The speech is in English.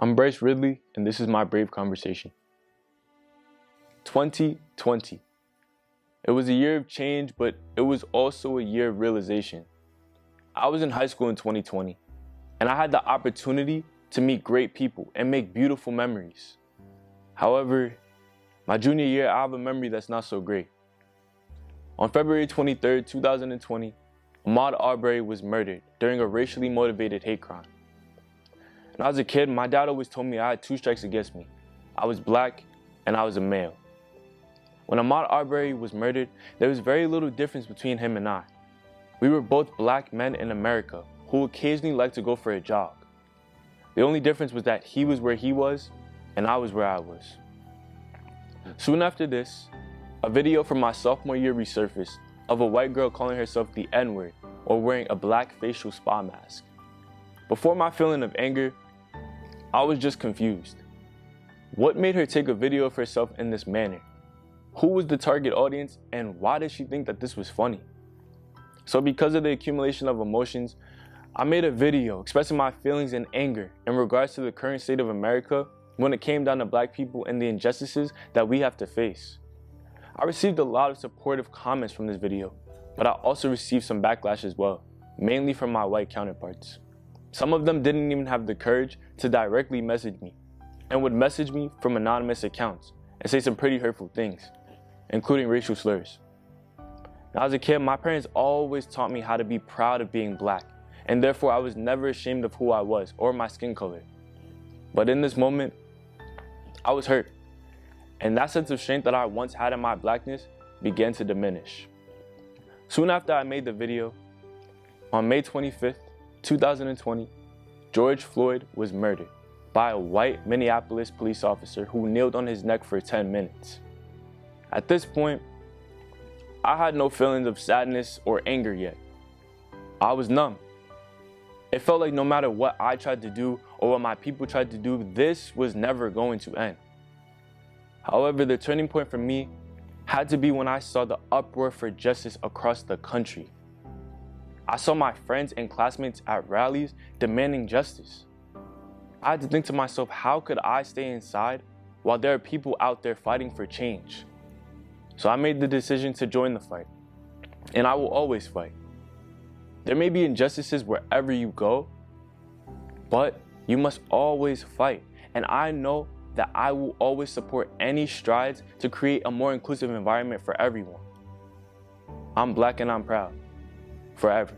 I'm Bryce Ridley, and this is my brave conversation. 2020. It was a year of change, but it was also a year of realization. I was in high school in 2020, and I had the opportunity to meet great people and make beautiful memories. However, my junior year, I have a memory that's not so great. On February 23rd, 2020, Ahmaud Arbery was murdered during a racially motivated hate crime. When I was a kid, my dad always told me I had 2 strikes against me. I was black and I was a male. When Ahmaud Arbery was murdered, there was very little difference between him and I. We were both black men in America who occasionally liked to go for a jog. The only difference was that he was where he was and I was where I was. Soon after this, a video from my sophomore year resurfaced of a white girl calling herself the N-word or wearing a black facial spa mask. Before my feeling of anger, I was just confused. What made her take a video of herself in this manner? Who was the target audience, and why did she think that this was funny? So because of the accumulation of emotions, I made a video expressing my feelings and anger in regards to the current state of America when it came down to black people and the injustices that we have to face. I received a lot of supportive comments from this video, but I also received some backlash as well, mainly from my white counterparts. Some of them didn't even have the courage to directly message me, and would message me from anonymous accounts and say some pretty hurtful things, including racial slurs. Now, as a kid, my parents always taught me how to be proud of being black, and therefore I was never ashamed of who I was or my skin color. But in this moment, I was hurt, and that sense of strength that I once had in my blackness began to diminish. Soon after I made the video, on May 25th, 2020, George Floyd was murdered by a white Minneapolis police officer who kneeled on his neck for 10 minutes. At this point, I had no feelings of sadness or anger yet. I was numb. It felt like no matter what I tried to do or what my people tried to do, this was never going to end. However, the turning point for me had to be when I saw the uproar for justice across the country. I saw my friends and classmates at rallies demanding justice. I had to think to myself, how could I stay inside while there are people out there fighting for change? So I made the decision to join the fight, and I will always fight. There may be injustices wherever you go, but you must always fight. And I know that I will always support any strides to create a more inclusive environment for everyone. I'm black and I'm proud. Forever.